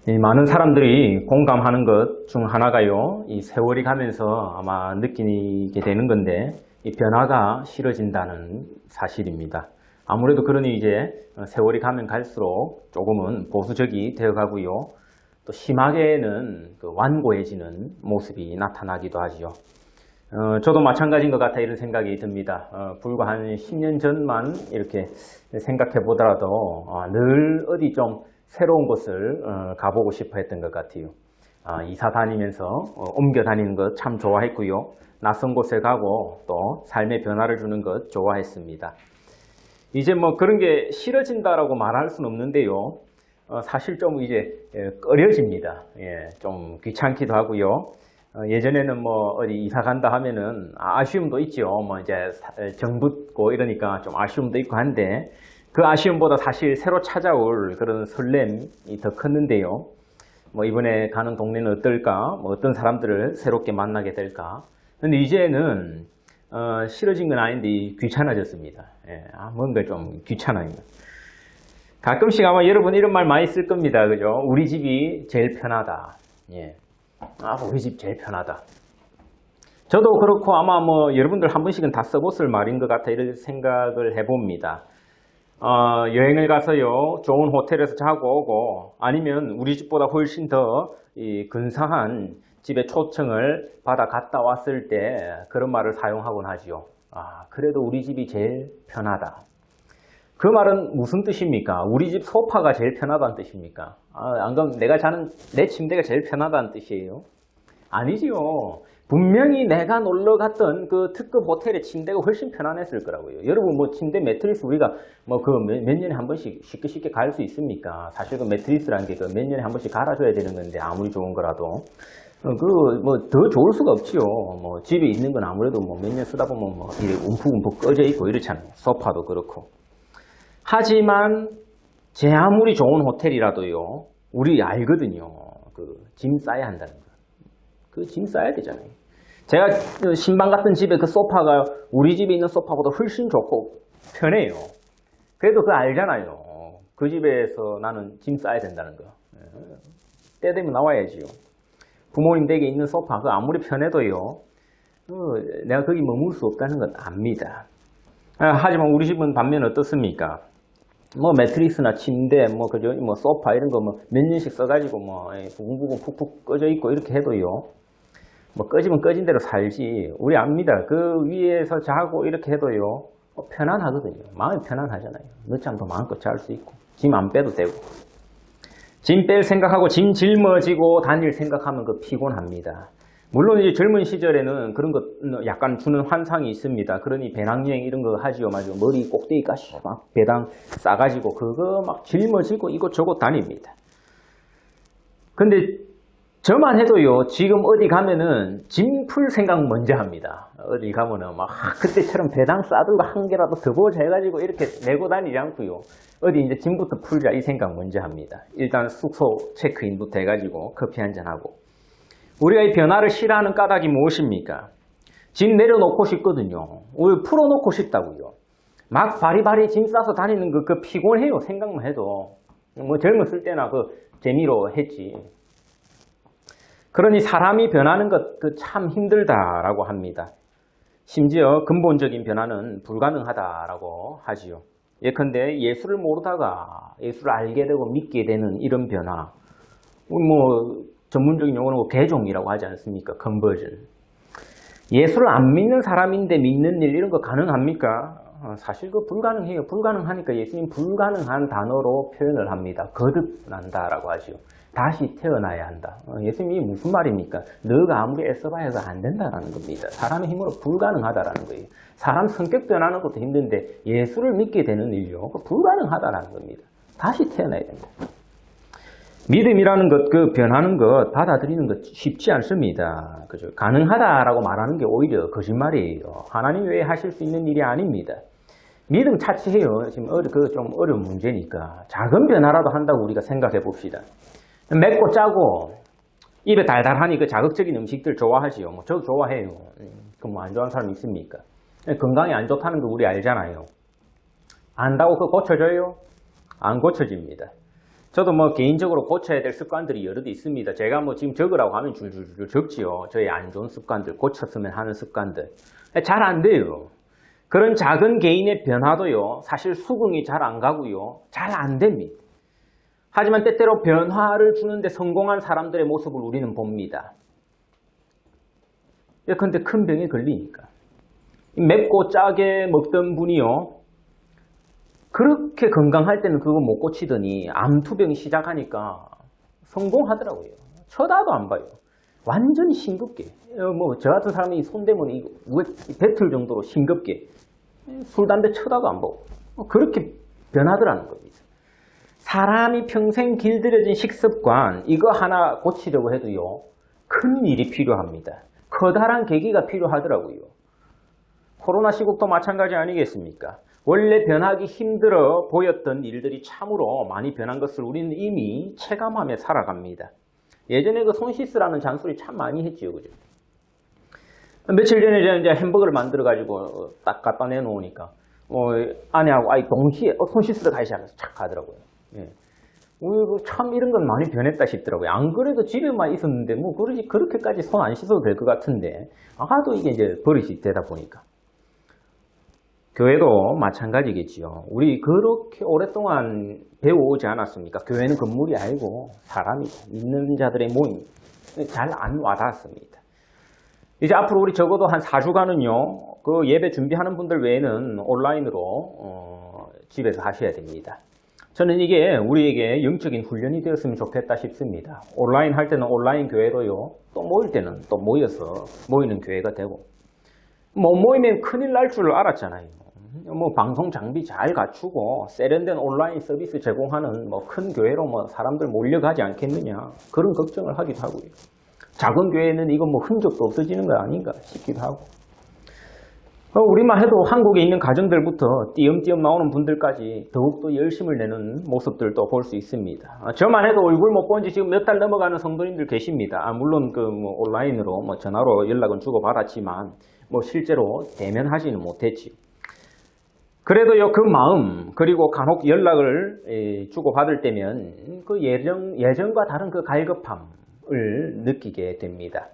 이 많은 사람들이 공감하는 것 중 하나가요, 이 세월이 가면서 아마 느끼게 되는 건데, 이 변화가 싫어진다는 사실입니다. 아무래도 그러니 이제 세월이 가면 갈수록 조금은 보수적이 되어 가고요, 또 심하게는 그 완고해지는 모습이 나타나기도 하지요. 저도 마찬가지인 것 같아 이런 생각이 듭니다. 불과 한 10년 전만 이렇게 생각해 보더라도 늘 어디 좀 새로운 곳을 가보고 싶어 했던 것 같아요. 이사 다니면서 옮겨 다니는 것 참 좋아했고요. 낯선 곳에 가고 또 삶의 변화를 주는 것 좋아했습니다. 이제 뭐 그런 게 싫어진다라고 말할 수는 없는데요. 사실 좀 이제 꺼려집니다. 예, 좀 귀찮기도 하고요. 예전에는 뭐 어디 이사 간다 하면은 아쉬움도 있죠. 뭐 이제 정 붙고 이러니까 좀 아쉬움도 있고 한데, 그 아쉬움보다 사실 새로 찾아올 그런 설렘이 더 컸는데요. 뭐 이번에 가는 동네는 어떨까? 뭐 어떤 사람들을 새롭게 만나게 될까? 근데 이제는 싫어진 건 아닌데 귀찮아졌습니다. 예, 뭔가 좀 귀찮아요. 가끔씩 아마 여러분 이런 말 많이 쓸 겁니다. 그죠? 우리 집이 제일 편하다. 예. 우리 집 제일 편하다. 저도 그렇고 아마 뭐 여러분들 한 번씩은 다 써봤을 말인 것 같아 이런 생각을 해봅니다. 여행을 가서요, 좋은 호텔에서 자고 오고, 아니면 우리 집보다 훨씬 더 근사한 집에 초청을 받아 갔다 왔을 때 그런 말을 사용하곤 하지요. 그래도 우리 집이 제일 편하다. 그 말은 무슨 뜻입니까? 우리 집 소파가 제일 편하다는 뜻입니까? 안 그럼 내가 자는 내 침대가 제일 편하다는 뜻이에요? 아니지요. 분명히 내가 놀러 갔던 그 특급 호텔의 침대가 훨씬 편안했을 거라고요. 여러분 뭐 침대 매트리스 우리가 뭐 그 몇 년에 한 번씩 쉽게 갈 수 있습니까? 사실 그 매트리스라는 게 그 몇 년에 한 번씩 갈아줘야 되는 건데, 아무리 좋은 거라도 그 뭐 더 좋을 수가 없지요. 뭐 집에 있는 건 아무래도 뭐 몇 년 쓰다 보면 뭐 이게 움푹움푹 꺼져 있고 이렇잖아요. 소파도 그렇고. 하지만 제 아무리 좋은 호텔이라도요, 우리 알거든요. 그 짐 싸야 한다는 거. 그 짐 싸야 되잖아요. 제가 신방 같은 집에 그 소파가 우리 집에 있는 소파보다 훨씬 좋고 편해요. 그래도 그거 알잖아요. 그 집에서 나는 짐 싸야 된다는 거. 때 되면 나와야지요. 부모님 댁에 있는 소파 그 아무리 편해도요, 내가 거기 머물 수 없다는 건 압니다. 하지만 우리 집은 반면 어떻습니까? 뭐 매트리스나 침대, 뭐 그죠, 뭐 소파 이런 거 뭐 몇 년씩 써가지고 뭐 부근부근 푹푹 꺼져 있고 이렇게 해도요, 뭐 꺼지면 꺼진 대로 살지. 우리 압니다. 그 위에서 자고 이렇게 해도요, 편안하거든요. 마음이 편안하잖아요. 늦잠도 마음껏 잘 수 있고, 짐 안 빼도 되고. 짐 뺄 생각하고 짐 짊어지고 다닐 생각하면 그 피곤합니다. 물론 이제 젊은 시절에는 그런 것 약간 주는 환상이 있습니다. 그러니 배낭여행 이런 거 하지요. 맞아요. 머리 꼭대기까지 막 배낭 싸가지고 그거 막 짊어지고 이곳저곳 다닙니다. 근데 저만 해도요, 지금 어디 가면은 짐 풀 생각 먼저 합니다. 어디 가면은 막 그때처럼 배낭 싸들고 한 개라도 더 보자 해가지고 이렇게 메고 다니지 않고요, 어디 이제 짐부터 풀자 이 생각 먼저 합니다. 일단 숙소 체크인부터 해가지고 커피 한잔 하고. 우리가 이 변화를 싫어하는 까닭이 무엇입니까? 짐 내려놓고 싶거든요. 왜 풀어놓고 싶다고요. 막 바리바리 짐 싸서 다니는 그 피곤해요. 생각만 해도. 뭐 젊었을 때나 그 재미로 했지. 그러니 사람이 변하는 것 그 참 힘들다라고 합니다. 심지어 근본적인 변화는 불가능하다라고 하지요. 예컨대 예수를 모르다가 예수를 알게 되고 믿게 되는 이런 변화. 뭐 전문적인 용어는 개종이라고 하지 않습니까? 컨버전. 예수를 안 믿는 사람인데 믿는 일 이런 거 가능합니까? 사실 그 불가능해요. 불가능하니까 예수님 불가능한 단어로 표현을 합니다. 거듭난다라고 하죠. 다시 태어나야 한다. 예수님이 무슨 말입니까? 너가 아무리 애써봐야 안 된다라는 겁니다. 사람의 힘으로 불가능하다라는 거예요. 사람 성격 변하는 것도 힘든데 예수를 믿게 되는 일요, 불가능하다라는 겁니다. 다시 태어나야 된다. 믿음이라는 것, 그 변하는 것, 받아들이는 것 쉽지 않습니다. 그죠? 가능하다라고 말하는 게 오히려 거짓말이에요. 하나님 외에 하실 수 있는 일이 아닙니다. 믿음 차치해요. 지금 좀 어려운 문제니까. 작은 변화라도 한다고 우리가 생각해 봅시다. 맵고 짜고, 입에 달달하니 그 자극적인 음식들 좋아하지요. 뭐, 저도 좋아해요. 그럼 뭐 안 좋아하는 사람 있습니까? 건강에 안 좋다는 거 우리 알잖아요. 안다고 그거 고쳐져요? 안 고쳐집니다. 저도 뭐 개인적으로 고쳐야 될 습관들이 여러 개 있습니다. 제가 뭐 지금 적으라고 하면 줄줄줄 적지요. 저의 안 좋은 습관들, 고쳤으면 하는 습관들. 잘 안 돼요. 그런 작은 개인의 변화도요, 사실 수긍이 잘 안 가고요, 잘 안 됩니다. 하지만 때때로 변화를 주는데 성공한 사람들의 모습을 우리는 봅니다. 예컨대 큰 병에 걸리니까. 맵고 짜게 먹던 분이요, 그렇게 건강할 때는 그거 못 고치더니 암투병 시작하니까 성공하더라고요. 쳐다도 안 봐요. 완전히 싱겁게. 뭐 저 같은 사람이 손대면 이거 뱉을 정도로 싱겁게 술, 담배 쳐다도 안 보고 그렇게 변하더라는 겁니다. 사람이 평생 길들여진 식습관, 이거 하나 고치려고 해도요, 큰 일이 필요합니다. 커다란 계기가 필요하더라고요. 코로나 시국도 마찬가지 아니겠습니까? 원래 변하기 힘들어 보였던 일들이 참으로 많이 변한 것을 우리는 이미 체감하며 살아갑니다. 예전에 그 손 씻으라는 잔소리 참 많이 했지요, 그죠? 며칠 전에 이제 햄버거를 만들어가지고 딱 갖다 내놓으니까, 아내하고 동시에 손 씻으러 가시지 하면서 착 가더라고요. 예. 참 이런 건 많이 변했다 싶더라고요. 안 그래도 집에만 있었는데, 그렇게까지 손 안 씻어도 될 것 같은데, 하도 이게 이제 버릇이 되다 보니까. 교회도 마찬가지겠지요. 우리 그렇게 오랫동안 배워오지 않았습니까? 교회는 건물이 아니고 사람이고 믿는 자들의 모임. 잘 안 와닿았습니다. 이제 앞으로 우리 적어도 한 4주간은요, 그 예배 준비하는 분들 외에는 온라인으로 집에서 하셔야 됩니다. 저는 이게 우리에게 영적인 훈련이 되었으면 좋겠다 싶습니다. 온라인 할 때는 온라인 교회로요, 또 모일 때는 또 모여서 모이는 교회가 되고, 못 모이면 큰일 날 줄 알았잖아요. 뭐 방송 장비 잘 갖추고 세련된 온라인 서비스 제공하는 뭐 큰 교회로 뭐 사람들 몰려가지 않겠느냐, 그런 걱정을 하기도 하고요. 작은 교회는 이거 뭐 흔적도 없어지는 거 아닌가 싶기도 하고. 우리만 해도 한국에 있는 가정들부터 띄엄띄엄 나오는 분들까지 더욱더 열심을 내는 모습들도 볼 수 있습니다. 저만 해도 얼굴 못 본 지 지금 몇 달 넘어가는 성도님들 계십니다. 물론 뭐 온라인으로 뭐 전화로 연락은 주고받았지만 뭐 실제로 대면하지는 못했지. 그래도요, 그 마음, 그리고 간혹 연락을 주고받을 때면 그 예전과 다른 그 갈급함을 느끼게 됩니다.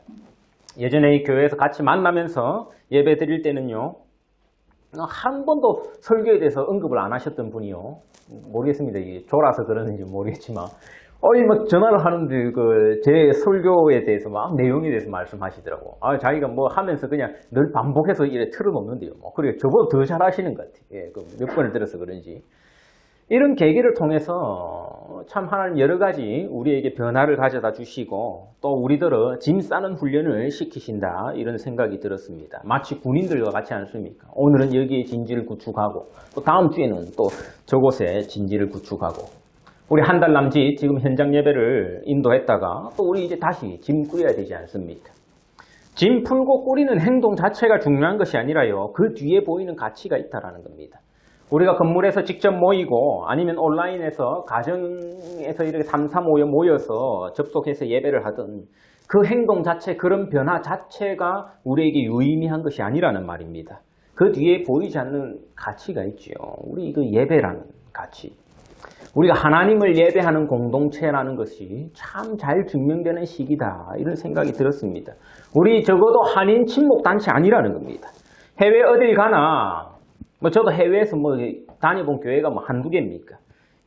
예전에 이 교회에서 같이 만나면서 예배 드릴 때는요, 한 번도 설교에 대해서 언급을 안 하셨던 분이요, 모르겠습니다. 이게 졸아서 그러는지 모르겠지만, 뭐 전화를 하는데 제 설교에 대해서 막 내용에 대해서 말씀하시더라고. 자기가 뭐 하면서 그냥 늘 반복해서 이래 틀어놓는데요. 그래 저보다 더 잘하시는 것 같아. 예, 몇 번을 들어서 그런지. 이런 계기를 통해서 참 하나님 여러 가지 우리에게 변화를 가져다 주시고 또 우리들을 짐 싸는 훈련을 시키신다, 이런 생각이 들었습니다. 마치 군인들과 같지 않습니까? 오늘은 여기에 진지를 구축하고 또 다음 주에는 또 저곳에 진지를 구축하고, 우리 한 달 남짓 지금 현장 예배를 인도했다가 또 우리 이제 다시 짐 꾸려야 되지 않습니까? 짐 풀고 꾸리는 행동 자체가 중요한 것이 아니라요, 그 뒤에 보이는 가치가 있다라는 겁니다. 우리가 건물에서 직접 모이고 아니면 온라인에서 가정에서 이렇게 3, 3, 5여 모여서 접속해서 예배를 하든 그 행동 자체, 그런 변화 자체가 우리에게 유의미한 것이 아니라는 말입니다. 그 뒤에 보이지 않는 가치가 있죠. 우리 그 예배라는 가치. 우리가 하나님을 예배하는 공동체라는 것이 참 잘 증명되는 시기다, 이런 생각이 들었습니다. 우리 적어도 한인 친목단체 아니라는 겁니다. 해외 어딜 가나, 저도 해외에서 다녀본 교회가 한두 개입니까?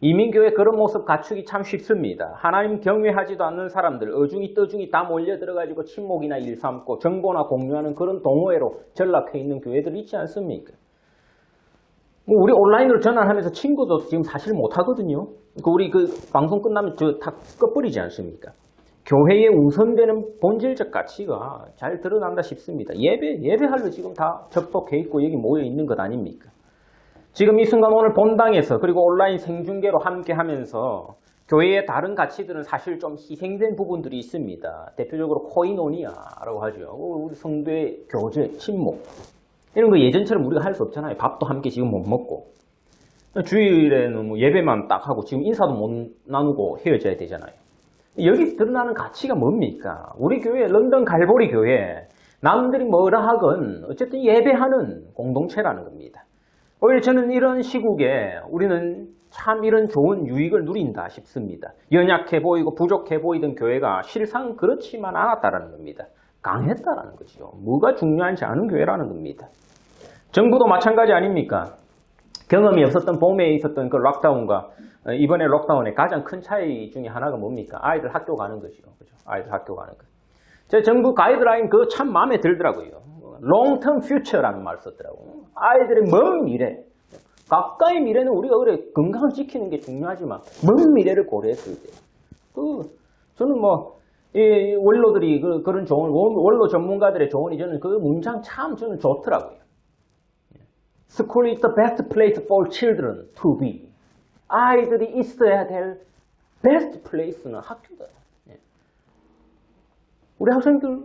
이민교회 그런 모습 갖추기 참 쉽습니다. 하나님 경외하지도 않는 사람들, 어중이 떠중이 다 몰려 들어가지고 친목이나 일 삼고 정보나 공유하는 그런 동호회로 전락해 있는 교회들 있지 않습니까? 우리 온라인으로 전화하면서 친구도 지금 사실 못하거든요. 우리 방송 끝나면 다 꺼버리지 않습니까? 교회에 우선되는 본질적 가치가 잘 드러난다 싶습니다. 예배하려 지금 다 접속해 있고 여기 모여 있는 것 아닙니까? 지금 이 순간 오늘 본당에서 그리고 온라인 생중계로 함께 하면서 교회의 다른 가치들은 사실 좀 희생된 부분들이 있습니다. 대표적으로 코이노니아라고 하죠. 우리 성도의 교제, 친목. 이런 거 예전처럼 우리가 할 수 없잖아요. 밥도 함께 지금 못 먹고. 주일에는 예배만 딱 하고 지금 인사도 못 나누고 헤어져야 되잖아요. 여기 드러나는 가치가 뭡니까? 우리 교회, 런던 갈보리 교회, 남들이 뭐라 하건 어쨌든 예배하는 공동체라는 겁니다. 오히려 저는 이런 시국에 우리는 참 이런 좋은 유익을 누린다 싶습니다. 연약해 보이고 부족해 보이던 교회가 실상 그렇지만 않았다라는 겁니다. 강했다라는 거죠. 뭐가 중요한지 아는 교회라는 겁니다. 정부도 마찬가지 아닙니까? 경험이 없었던 봄에 있었던 그 락다운과 이번에 록다운의 가장 큰 차이 중에 하나가 뭡니까? 아이들 학교 가는 거죠. 그죠? 아이들 학교 가는 거. 제 정부 가이드라인 그거 참 마음에 들더라고요. long-term future라는 말을 썼더라고요. 아이들의 먼 미래. 가까이 미래는 우리가 그래 건강을 지키는 게 중요하지만 먼 미래를 고려했을 때. 저는 이 원로들이 그런 조언, 원로 전문가들의 조언이 저는 그 문장 참 저는 좋더라고요. School is the best place for children to be. 아이들이 있어야 될 best place는 학교다. 우리 학생들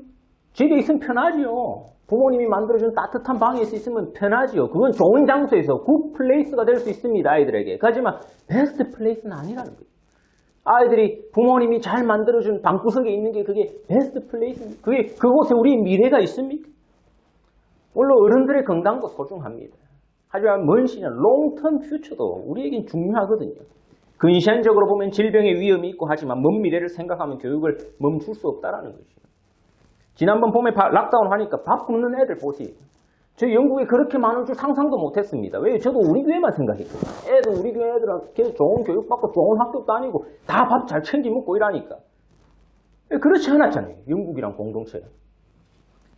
집에 있으면 편하지요. 부모님이 만들어준 따뜻한 방에서 있으면 편하지요. 그건 좋은 장소에서 good place가 될 수 있습니다. 아이들에게. 하지만 best place는 아니라는 거예요. 아이들이 부모님이 잘 만들어준 방구석에 있는 게 그게 best place, 그곳에 우리의 미래가 있습니까? 물론 어른들의 건강도 소중합니다. 하지만 먼 시년, long-term future도 우리에겐 중요하거든요. 근시안적으로 보면 질병의 위험이 있고 하지만 먼 미래를 생각하면 교육을 멈출 수 없다는 것이죠. 지난번 봄에 락다운 하니까 밥 굶는 애들 보세요. 저 영국에 그렇게 많을 줄 상상도 못했습니다. 왜? 저도 우리 교회만 생각했거든요. 애들 우리 교회 애들한테 좋은 교육받고 좋은 학교 다니고 다 밥 잘 챙겨 먹고 이러니까. 그렇지 않았잖아요. 영국이랑 공동체가.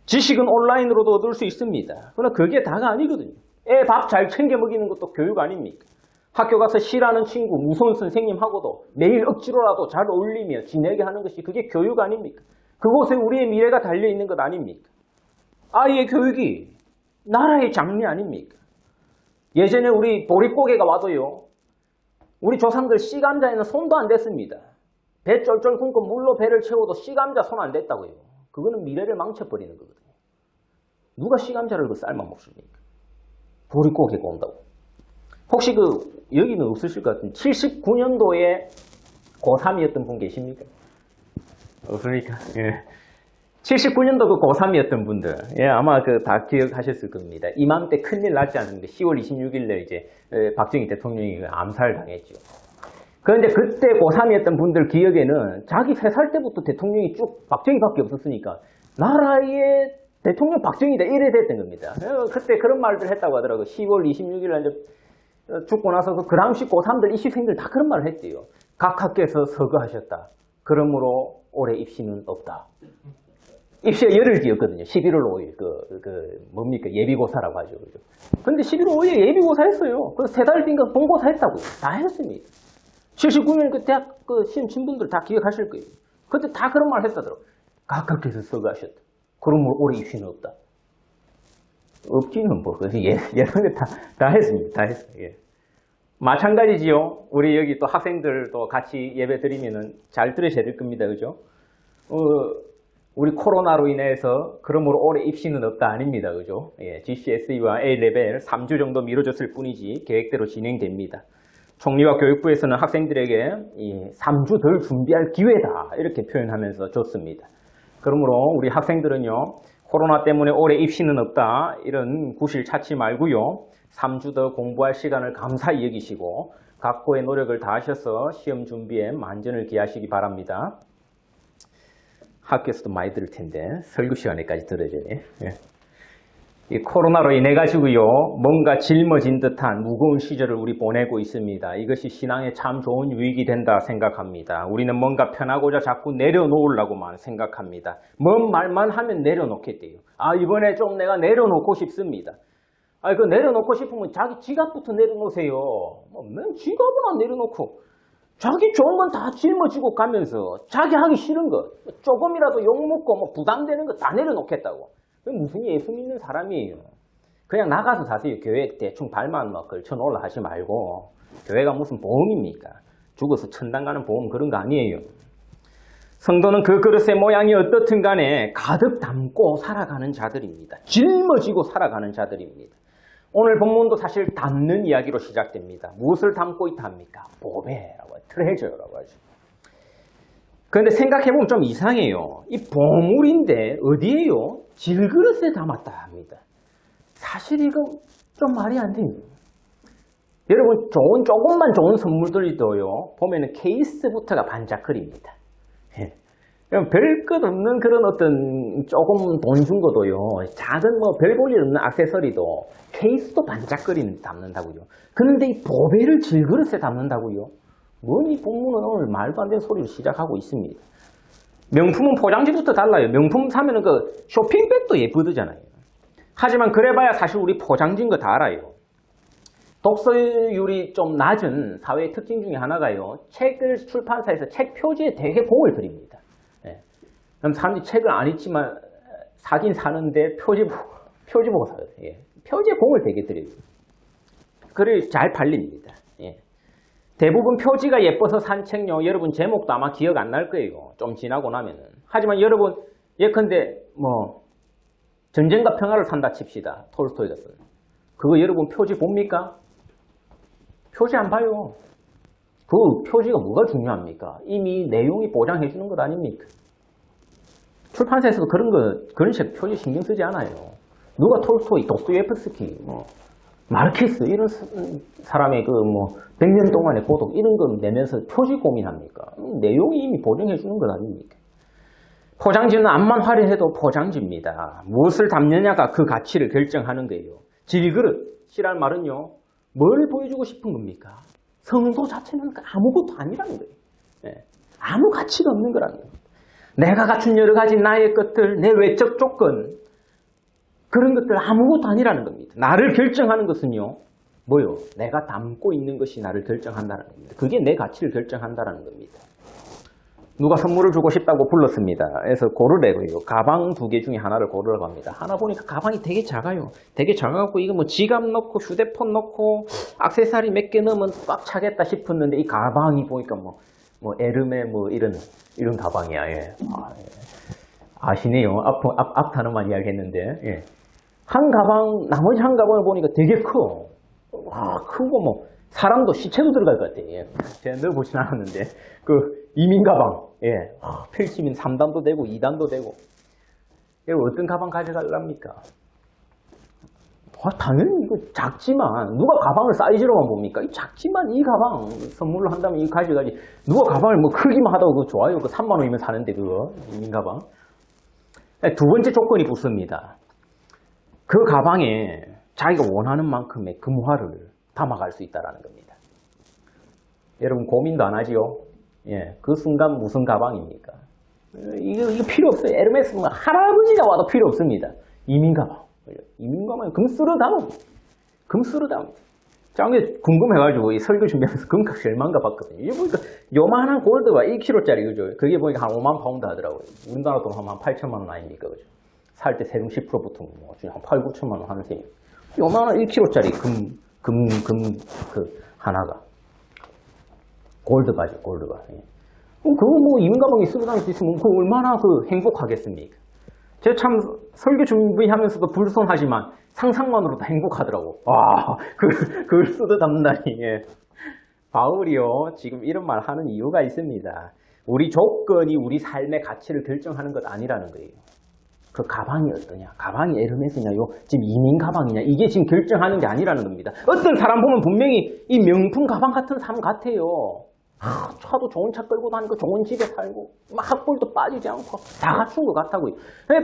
지식은 온라인으로도 얻을 수 있습니다. 그러나 그게 다가 아니거든요. 애 밥 잘 챙겨 먹이는 것도 교육 아닙니까? 학교 가서 싫어하는 친구, 무서운 선생님하고도 매일 억지로라도 잘 어울리며 지내게 하는 것이 그게 교육 아닙니까? 그곳에 우리의 미래가 달려있는 것 아닙니까? 아이의 교육이 나라의 장래 아닙니까? 예전에 우리 보릿고개가 와도요. 우리 조상들 씨감자에는 손도 안 댔습니다. 배 쫄쫄 굶고 물로 배를 채워도 씨감자 손 안 댔다고요. 그거는 미래를 망쳐버리는 거거든요. 누가 씨감자를 삶아 먹습니까? 보릿고개가 온다고. 혹시 여기는 없으실 것 같은데 79년도에 고3이었던 분 계십니까? 없습니까? 예. 79년도 그 고3이었던 분들, 예, 아마 다 기억하셨을 겁니다. 이맘때 큰일 났지 않습니까? 10월 26일에 이제 박정희 대통령이 암살당했죠. 그런데 그때 고3이었던 분들 기억에는 자기 3살 때부터 대통령이 쭉 박정희밖에 없었으니까 나라의 대통령 박정희다 이래 됐던 겁니다. 그때 그런 말들 했다고 하더라고요. 10월 26일에 죽고 나서 그 당시 고3들 입시생들 다 그런 말을 했대요. 각 학교에서 서거하셨다. 그러므로 올해 입시는 없다. 입시가 열흘 뒤였거든요. 11월 5일. 뭡니까? 예비고사라고 하죠. 그죠? 근데 11월 5일에 예비고사 했어요. 그래서 3달 뒤인가 본고사 했다고요. 다 했습니다. 79년 그 대학 시험 친 분들 다 기억하실 거예요. 그때 다 그런 말 했다더라고요. 각 학교에서 서거하셨다. 그러므로 올해 입시는 없다. 없기는 예전에 다 했습니다. 다 했어요. 예. 마찬가지지요. 우리 여기 또 학생들도 같이 예배 드리면은 잘 들으셔야 될 겁니다. 그죠? 우리 코로나로 인해서 그러므로 올해 입시는 없다 아닙니다. 그죠? 예, GCSE와 A레벨 3주 정도 미뤄졌을 뿐이지 계획대로 진행됩니다. 총리와 교육부에서는 학생들에게 3주 덜 준비할 기회다 이렇게 표현하면서 줬습니다. 그러므로 우리 학생들은요. 코로나 때문에 올해 입시는 없다 이런 구실 찾지 말고요. 3주 더 공부할 시간을 감사히 여기시고 각고의 노력을 다하셔서 시험 준비에 만전을 기하시기 바랍니다. 학교에서도 많이 들을 텐데 설교 시간에까지 들어줘요. 예. 이 코로나로 인해 가지고요 뭔가 짊어진 듯한 무거운 시절을 우리 보내고 있습니다. 이것이 신앙에 참 좋은 유익이 된다 생각합니다. 우리는 뭔가 편하고자 자꾸 내려놓으려고만 생각합니다. 뭔 말만 하면 내려놓겠대요. 이번에 좀 내가 내려놓고 싶습니다. 그 내려놓고 싶으면 자기 지갑부터 내려놓으세요. 맨 지갑은 안 내려놓고 자기 좋은 건 다 짊어지고 가면서 자기 하기 싫은 거 조금이라도 욕먹고 부담되는 거 다 내려놓겠다고. 무슨 예수 믿는 사람이에요. 그냥 나가서 사세요. 교회 대충 발만 걸쳐놓으려 하지 말고. 교회가 무슨 보험입니까? 죽어서 천당 가는 보험 그런 거 아니에요. 성도는 그 그릇의 모양이 어떻든 간에 가득 담고 살아가는 자들입니다. 짊어지고 살아가는 자들입니다. 오늘 본문도 사실 담는 이야기로 시작됩니다. 무엇을 담고 있다 합니까? 보배라고 하죠. 트레저라고 하죠. 그런데 생각해보면 좀 이상해요. 이 보물인데 어디에요? 질그릇에 담았다 합니다. 사실 이거 좀 말이 안 돼요. 여러분 조금만 좋은 선물들도요 보면은 케이스부터가 반짝거립니다. 예. 별것 없는 그런 어떤 조금 돈 준 것도요 작은 뭐 별 볼 일 없는 액세서리도 케이스도 반짝거리는 담는다고요. 그런데 이 보배를 질그릇에 담는다고요. 뭐니 공무는 오늘 말도 안 되는 소리를 시작하고 있습니다. 명품은 포장지부터 달라요. 명품 사면은 그 쇼핑백도 예쁘더잖아요. 하지만 그래봐야 사실 우리 포장지인 거 다 알아요. 독서율이 좀 낮은 사회의 특징 중에 하나가요. 책을 출판사에서 책 표지에 되게 공을 들입니다. 예. 그럼 사람들이 책을 안 읽지만 사긴 사는데 표지 보고 사요. 예. 표지에 공을 되게 들여요. 그래 잘 팔립니다. 예. 대부분 표지가 예뻐서 산 책요. 여러분 제목도 아마 기억 안 날 거예요. 좀 지나고 나면은. 하지만 여러분 예컨대 뭐 전쟁과 평화를 산다 칩시다. 톨스토이가 쓴. 그거 여러분 표지 봅니까? 표지 안 봐요. 그 표지가 뭐가 중요합니까? 이미 내용이 보장해 주는 것 아닙니까? 출판사에서도 그런 책 표지 신경 쓰지 않아요. 누가 톨스토이, 도스토옙스키, 뭐 마르케스 이런 사람의 그 뭐 100년 동안의 고독 이런 거 내면서 표지 고민합니까? 내용이 이미 보장해 주는 것 아닙니까? 포장지는 앞만 화려해도 포장지입니다. 무엇을 담느냐가 그 가치를 결정하는 거예요. 질그릇이란 말은요. 뭘 보여주고 싶은 겁니까? 성도 자체는 아무것도 아니라는 거예요. 예. 아무 가치가 없는 거라는 거예요. 내가 갖춘 여러 가지 나의 것들, 내 외적 조건 그런 것들 아무것도 아니라는 겁니다. 나를 결정하는 것은요. 뭐요? 내가 담고 있는 것이 나를 결정한다는 겁니다. 그게 내 가치를 결정한다는 겁니다. 누가 선물을 주고 싶다고 불렀습니다. 그래서 고르래고요. 가방 2개 중에 하나를 고르라고 합니다. 하나 보니까 가방이 되게 작아요. 되게 작아갖고 이거 뭐 지갑 넣고 휴대폰 넣고 액세서리 몇 개 넣으면 꽉 차겠다 싶었는데 이 가방이 보니까 뭐 에르메 뭐 이런 가방이야. 예. 아시네요. 앞 단어만 이야기했는데. 예. 나머지 한 가방을 보니까 되게 커. 와, 크고 뭐 사람도 시체도 들어갈 것 같아. 예. 제가 넣어보진 않았는데 그 이민 가방, 예, 펼치면 3단도 되고 2단도 되고. 어떤 가방 가져갈랍니까? 당연히 이거 작지만 누가 가방을 사이즈로만 봅니까? 작지만 이 가방 선물로 한다면 이거 가져가지. 누가 가방을 뭐 크기만 하다고 그거 좋아요? 그 3만 원이면 사는데 그거 이민 가방. 두 번째 조건이 붙습니다. 그 가방에 자기가 원하는 만큼의 금화를 담아갈 수 있다는 겁니다. 여러분 고민도 안 하지요? 예, 그 순간 무슨 가방입니까? 이거 필요 없어요. 에르메스 뭐 할아버지가 와도 필요 없습니다. 이민 가방. 이민 가방에 금 쓸어 담아. 짱게 궁금해가지고 이 설교 준비하면서 금값 얼마인가 봤거든요. 이게 보니까 요만한 골드가 1kg짜리 그죠? 그게 보니까 한 5만 파운드 하더라고요. 우리나라 돈 한 8천만 원 아닙니까 그죠? 살 때 세금 10% 붙으면 뭐 한 8, 9천만 원 하는 셈이에요. 요만한 1kg짜리 그 하나가. 골드바죠, 골드바. 예. 그거 뭐 이민 가방에 쓰고 다닐 수 있으면 그 얼마나 그 행복하겠습니까? 제가 참 설교 준비하면서도 불손하지만 상상만으로도 행복하더라고. 와, 그걸 쓰다 담는다니. 예. 바울이요, 지금 이런 말 하는 이유가 있습니다. 우리 조건이 우리 삶의 가치를 결정하는 것 아니라는 거예요. 그 가방이 어떠냐, 가방이 에르메스냐요, 지금 이민 가방이냐, 이게 지금 결정하는 게 아니라는 겁니다. 어떤 사람 보면 분명히 이 명품 가방 같은 삶 같아요. 차도 좋은 차 끌고 다니고 좋은 집에 살고 막 학벌도 빠지지 않고 다 갖춘 것 같다고요.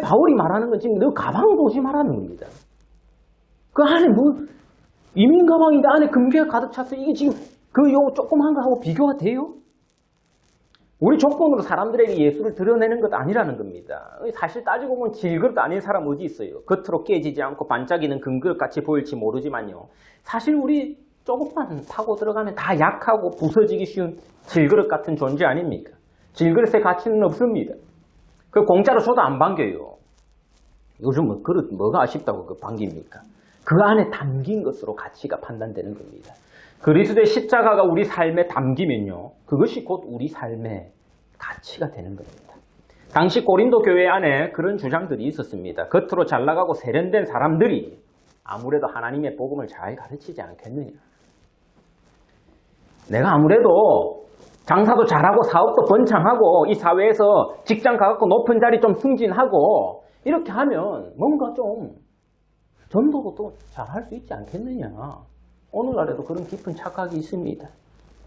바울이 말하는 건 지금 너 가방 보지 말라는 겁니다. 그 안에 뭐 이민 가방인데 안에 금괴가 가득 찼어. 이게 지금 그 요 조그만 거하고 비교가 돼요? 우리 조건으로 사람들에게 예수를 드러내는 것 아니라는 겁니다. 사실 따지고 보면 질그릇 아닌 사람 어디 있어요? 겉으로 깨지지 않고 반짝이는 금그릇 같이 보일지 모르지만요. 사실 우리 조금만 파고 들어가면 다 약하고 부서지기 쉬운 질그릇 같은 존재 아닙니까? 질그릇의 가치는 없습니다. 그 공짜로 줘도 안 반겨요. 요즘 뭐 그릇 뭐가 아쉽다고 그 반깁니까? 그 안에 담긴 것으로 가치가 판단되는 겁니다. 그리스도의 십자가가 우리 삶에 담기면요. 그것이 곧 우리 삶의 가치가 되는 겁니다. 당시 고린도 교회 안에 그런 주장들이 있었습니다. 겉으로 잘 나가고 세련된 사람들이 아무래도 하나님의 복음을 잘 가르치지 않겠느냐. 내가 아무래도 장사도 잘하고 사업도 번창하고 이 사회에서 직장 가갖고 높은 자리 좀 승진하고 이렇게 하면 뭔가 좀 전도도 또 잘할 수 있지 않겠느냐. 오늘날에도 그런 깊은 착각이 있습니다.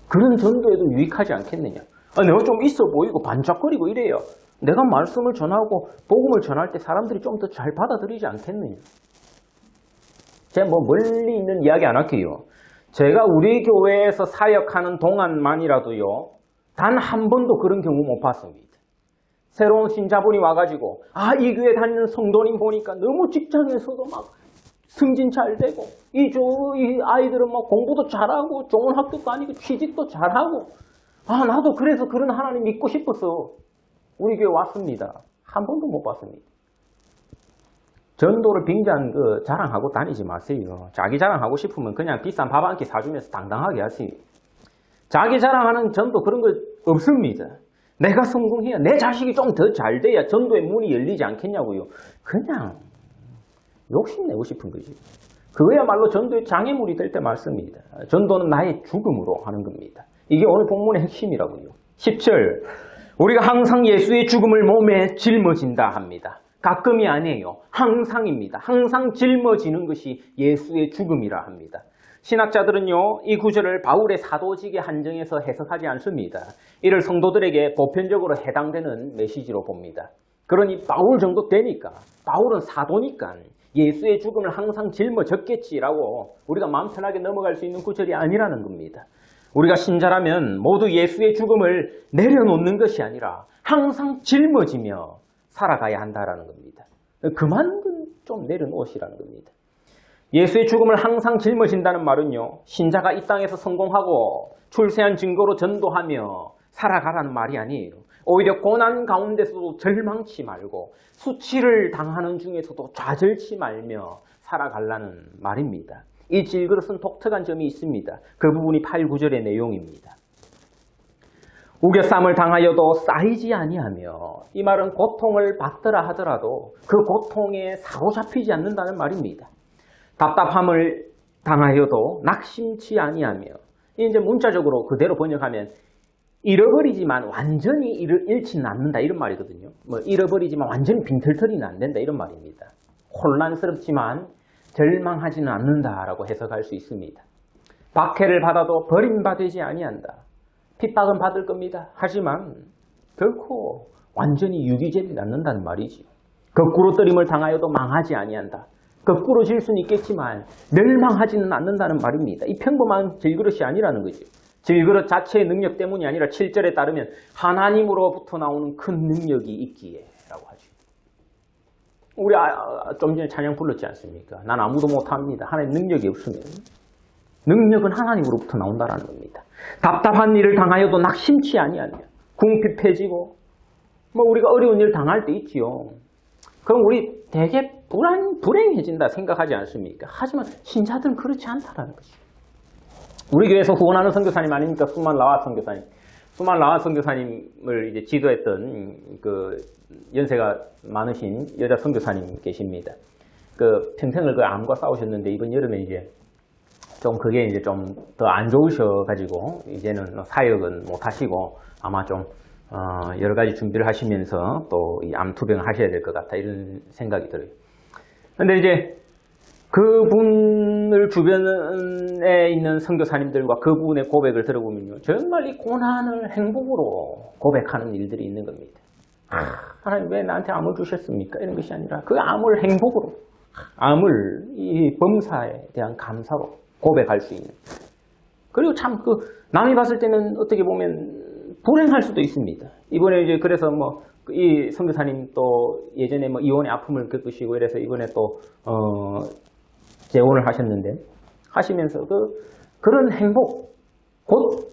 그런 전도에도 유익하지 않겠느냐. 내가 좀 있어 보이고 반짝거리고 이래요. 내가 말씀을 전하고 복음을 전할 때 사람들이 좀 더 잘 받아들이지 않겠느냐. 제가 뭐 멀리 있는 이야기 안 할게요. 제가 우리 교회에서 사역하는 동안만이라도요. 단 한 번도 그런 경우 못 봤습니다. 새로운 신자분이 와가지고 이 교회 다니는 성도님 보니까 너무 직장에서도 막 승진 잘 되고 이 아이들은 막 공부도 잘하고 좋은 학교도 다니고 취직도 잘하고 나도 그래서 그런 하나님 믿고 싶어서 우리 교회 왔습니다. 한 번도 못 봤습니다. 전도를 빙자한 자랑하고 다니지 마세요. 자기 자랑하고 싶으면 그냥 비싼 밥 한 끼 사주면서 당당하게 하세요. 자기 자랑하는 전도 그런 거 없습니다. 내가 성공해야 내 자식이 좀 더 잘 돼야 전도의 문이 열리지 않겠냐고요. 그냥 욕심내고 싶은 거지. 그거야말로 전도의 장애물이 될 때 맞습니다. 전도는 나의 죽음으로 하는 겁니다. 이게 오늘 본문의 핵심이라고요. 10절 우리가 항상 예수의 죽음을 몸에 짊어진다 합니다. 가끔이 아니에요. 항상입니다. 항상 짊어지는 것이 예수의 죽음이라 합니다. 신학자들은요, 이 구절을 바울의 사도직에 한정해서 해석하지 않습니다. 이를 성도들에게 보편적으로 해당되는 메시지로 봅니다. 그러니 바울 정도 되니까, 바울은 사도니까 예수의 죽음을 항상 짊어졌겠지라고 우리가 마음 편하게 넘어갈 수 있는 구절이 아니라는 겁니다. 우리가 신자라면 모두 예수의 죽음을 내려놓는 것이 아니라 항상 짊어지며 살아가야 한다라는 겁니다. 그만 좀 내려놓으시라는 겁니다. 예수의 죽음을 항상 짊어진다는 말은요. 신자가 이 땅에서 성공하고 출세한 증거로 전도하며 살아가라는 말이 아니에요. 오히려 고난 가운데서도 절망치 말고 수치를 당하는 중에서도 좌절치 말며 살아가라는 말입니다. 이 질그릇은 독특한 점이 있습니다. 그 부분이 8, 9절의 내용입니다. 우겨쌈을 당하여도 쌓이지 아니하며 이 말은 고통을 받더라 하더라도 그 고통에 사로잡히지 않는다는 말입니다. 답답함을 당하여도 낙심치 아니하며 이제 문자적으로 그대로 번역하면 잃어버리지만 완전히 잃지는 않는다 이런 말이거든요. 잃어버리지만 완전히 빈털터리는 안 된다 이런 말입니다. 혼란스럽지만 절망하지는 않는다라고 해석할 수 있습니다. 박해를 받아도 버림받지 아니한다. 핍박은 받을 겁니다. 하지만 결코 완전히 유기되지 않는다는 말이죠. 거꾸로 뜨림을 당하여도 망하지 아니한다. 거꾸로 질 수는 있겠지만 멸망하지는 않는다는 말입니다. 이 평범한 질그릇이 아니라는 거죠. 질그릇 자체의 능력 때문이 아니라 7절에 따르면 하나님으로부터 나오는 큰 능력이 있기에 라고 하죠. 우리 좀 전에 찬양 불렀지 않습니까? 난 아무도 못합니다. 하나님 능력이 없으면 능력은 하나님으로부터 나온다는 겁니다. 답답한 일을 당하여도 낙심치 아니하며 궁핍해지고 우리가 어려운 일 당할 때 있지요. 그럼 우리 되게 불행해진다 생각하지 않습니까? 하지만 신자들은 그렇지 않다라는 것이죠. 우리 교회에서 후원하는 선교사님 아닙니까? 수만 라와 선교사님. 수만 라와 선교사님을 이제 지도했던 그 연세가 많으신 여자 선교사님 계십니다. 그 평생을 그 암과 싸우셨는데 이번 여름에 이제 좀 그게 이제 좀 더 안 좋으셔가지고 이제는 사역은 못 하시고 아마 좀 여러 가지 준비를 하시면서 또 이 암 투병을 하셔야 될 것 같다 이런 생각이 들어요. 근데 이제 그분을 주변에 있는 선교사님들과 그분의 고백을 들어보면요. 정말 이 고난을 행복으로 고백하는 일들이 있는 겁니다. 하나님 왜 나한테 암을 주셨습니까? 이런 것이 아니라 그 암을 행복으로, 암을 이 범사에 대한 감사로 고백할 수 있는. 그리고 참 남이 봤을 때는 어떻게 보면 불행할 수도 있습니다. 이번에 이제 그래서 이 선교사님 또 예전에 이혼의 아픔을 겪으시고 이래서 이번에 또 재혼을 하셨는데 하시면서 그런 행복, 곧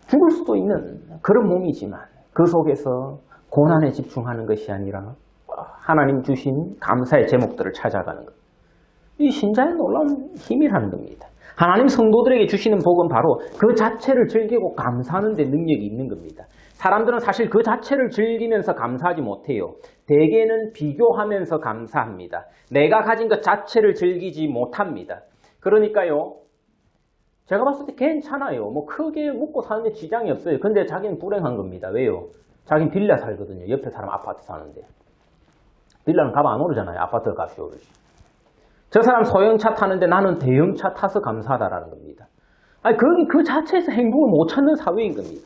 죽을 수도 있는 그런 몸이지만 그 속에서 고난에 집중하는 것이 아니라 하나님 주신 감사의 제목들을 찾아가는 것. 이 신자의 놀라운 힘이라는 겁니다. 하나님 성도들에게 주시는 복은 바로 그 자체를 즐기고 감사하는 데 능력이 있는 겁니다. 사람들은 사실 그 자체를 즐기면서 감사하지 못해요. 대개는 비교하면서 감사합니다. 내가 가진 것 자체를 즐기지 못합니다. 그러니까요. 제가 봤을 때 괜찮아요. 크게 묵고 사는데 지장이 없어요. 근데 자기는 불행한 겁니다. 왜요? 자기는 빌라 살거든요. 옆에 사람 아파트 사는데. 빌라는 값 안 오르잖아요. 아파트 값이 오르지. 저 사람 소형차 타는데 나는 대형차 타서 감사하다라는 겁니다. 아니, 그 자체에서 행복을 못 찾는 사회인 겁니다.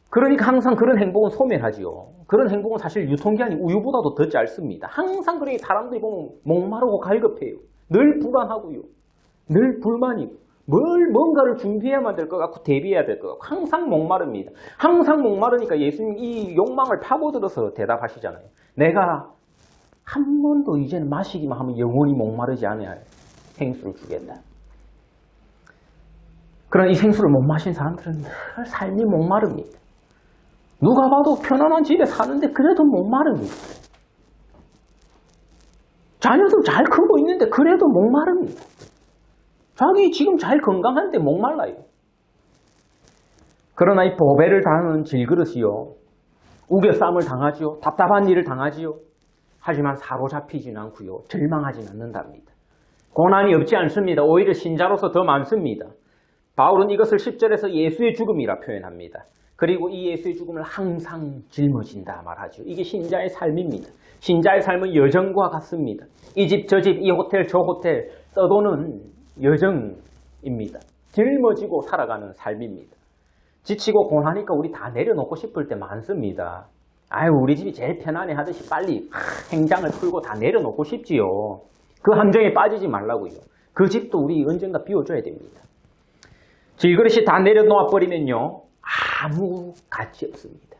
그러니까 항상 그런 행복은 소멸하지요. 그런 행복은 사실 유통기한이 우유보다도 더 짧습니다. 항상 그렇게 사람들이 보면 목마르고 갈급해요. 늘 불안하고요. 늘 불만이고. 뭔가를 준비해야만 될 것 같고 대비해야 될 것 같고 항상 목마릅니다. 항상 목마르니까 예수님 이 욕망을 파고들어서 대답하시잖아요. 내가 한 번도 이제는 마시기만 하면 영원히 목마르지 않아야 할 생수를 주겠다. 그러나 이 생수를 못 마신 사람들은 늘 삶이 목마릅니다. 누가 봐도 편안한 집에 사는데 그래도 목마릅니다. 자녀들 잘 크고 있는데 그래도 목마릅니다. 자기 지금 잘 건강한데 목말라요. 그러나 이 보배를 다루는 질그릇이요. 우겨쌈을 당하지요. 답답한 일을 당하지요. 하지만 사로잡히지는 않고요. 절망하지는 않는답니다. 고난이 없지 않습니다. 오히려 신자로서 더 많습니다. 바울은 이것을 10절에서 예수의 죽음이라 표현합니다. 그리고 이 예수의 죽음을 항상 짊어진다 말하죠. 이게 신자의 삶입니다. 신자의 삶은 여정과 같습니다. 이 집 저 집 이 호텔 저 호텔 떠도는 여정입니다. 짊어지고 살아가는 삶입니다. 지치고 고나니까 우리 다 내려놓고 싶을 때 많습니다. 아유 우리 집이 제일 편안해 하듯이 빨리 행장을 풀고 다 내려놓고 싶지요. 그 함정에 빠지지 말라고요. 그 집도 우리 언젠가 비워줘야 됩니다. 질그릇이 다 내려놓아 버리면요. 아무 가치 없습니다.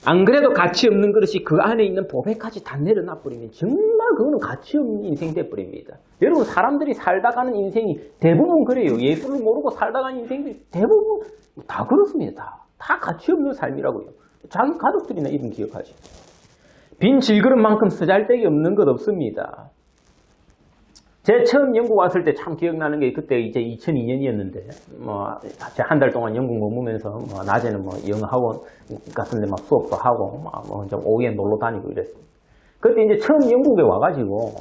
안 그래도 가치 없는 그릇이 그 안에 있는 보배까지 다 내려놔 버리면 정말 그거는 가치 없는 인생 돼버립니다. 여러분 사람들이 살다가는 인생이 대부분 그래요. 예수를 모르고 살다가는 인생들이 대부분 다 그렇습니다. 다 가치 없는 삶이라고요. 자기 가족들이나 이름 기억하지. 빈 질그릇만큼 쓰잘데기 없는 것 없습니다. 제 처음 영국 왔을 때 참 기억나는 게 그때 이제 2002년이었는데 제가 한 달 동안 영국 머무면서 낮에는 영어 학원 같은데 수업도 하고 오후에 놀러 다니고 이랬어요. 그때 이제 처음 영국에 와가지고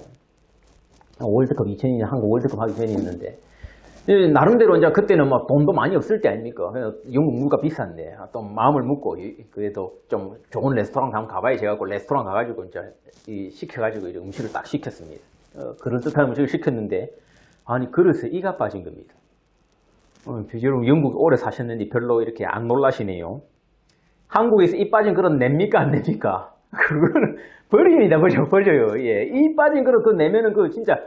월드컵 2002년 한국 월드컵 하기 전이었는데 나름대로 이제 그때는 돈도 많이 없을 때 아닙니까? 영국 물가 비싼데 또 마음을 먹고 그래도 좀 좋은 레스토랑 한번 가봐야지 해갖고 레스토랑 가가지고 이제 시켜가지고 이제 음식을 딱 시켰습니다. 그럴듯한 음식을 시켰는데 아니 그릇에 이가 빠진 겁니다. 여러분 영국 오래 사셨는데 별로 이렇게 안 놀라시네요. 한국에서 이 빠진 그릇 냅니까 안 냅니까? 그거는 버립니다. 버려요. 예, 이 빠진 그릇 그거 내면은 그거 진짜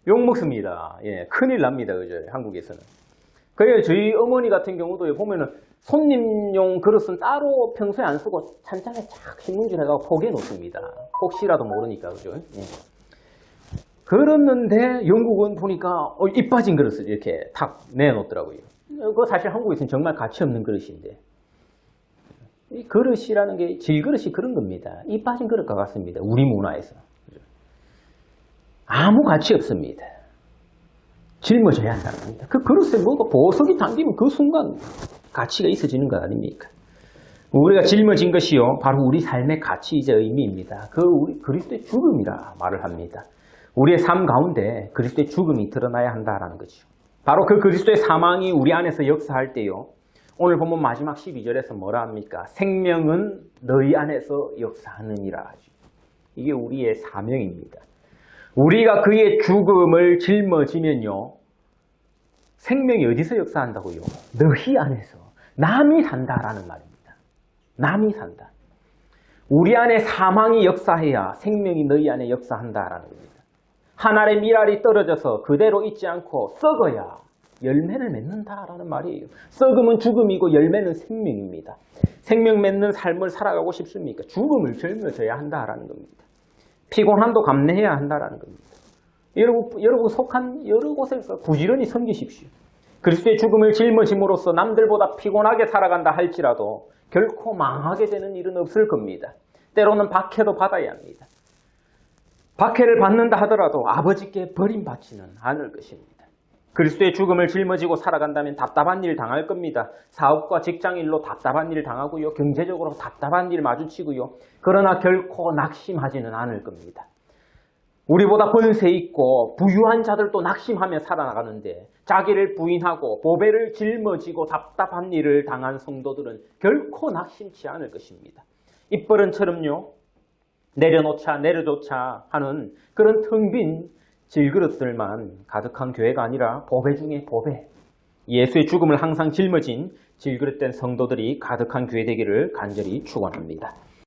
욕 먹습니다. 예, 큰일 납니다. 그죠? 한국에서는. 그래서 저희 어머니 같은 경우도 보면은 손님용 그릇은 따로 평소에 안 쓰고 찬장에 착 신문지를 해가지고 포개 놓습니다. 혹시라도 모르니까 그죠? 예. 그랬는데 영국은 보니까 이 빠진 그릇을 이렇게 탁 내놓더라고요. 그거 사실 한국에서는 정말 가치 없는 그릇인데 이 그릇이라는 게 질그릇이 그런 겁니다. 이 빠진 그릇과 같습니다. 우리 문화에서. 아무 가치 없습니다. 짊어져야 한다는 겁니다. 그 그릇에 뭐가 보석이 담기면 그 순간 가치가 있어지는 것 아닙니까? 우리가 짊어진 것이요 바로 우리 삶의 가치이자 의미입니다. 그 우리 그리스도의 죽음이라 말을 합니다. 우리의 삶 가운데 그리스도의 죽음이 드러나야 한다는 거죠. 바로 그 그리스도의 사망이 우리 안에서 역사할 때요. 오늘 보면 마지막 12절에서 뭐라 합니까? 생명은 너희 안에서 역사하느니라 하죠. 이게 우리의 사명입니다. 우리가 그의 죽음을 짊어지면요. 생명이 어디서 역사한다고요? 너희 안에서. 남이 산다라는 말입니다. 남이 산다. 우리 안에 사망이 역사해야 생명이 너희 안에 역사한다라는 겁니다. 한 알의 밀알이 떨어져서 그대로 있지 않고 썩어야 열매를 맺는다라는 말이에요. 썩음은 죽음이고 열매는 생명입니다. 생명 맺는 삶을 살아가고 싶습니까? 죽음을 짊어져야 한다라는 겁니다. 피곤함도 감내해야 한다라는 겁니다. 여러분 속한 여러 곳에서 부지런히 섬기십시오. 그리스도의 죽음을 짊어짐으로써 남들보다 피곤하게 살아간다 할지라도 결코 망하게 되는 일은 없을 겁니다. 때로는 박해도 받아야 합니다. 박해를 받는다 하더라도 아버지께 버림받지는 않을 것입니다. 그리스도의 죽음을 짊어지고 살아간다면 답답한 일 당할 겁니다. 사업과 직장일로 답답한 일 당하고요. 경제적으로 답답한 일 마주치고요. 그러나 결코 낙심하지는 않을 겁니다. 우리보다 권세 있고 부유한 자들도 낙심하며 살아나가는데 자기를 부인하고 보배를 짊어지고 답답한 일을 당한 성도들은 결코 낙심치 않을 것입니다. 입버릇처럼요. 내려놓자 하는 그런 텅 빈 질그릇들만 가득한 교회가 아니라 보배 중에 보배, 예수의 죽음을 항상 짊어진 질그릇된 성도들이 가득한 교회 되기를 간절히 축원합니다.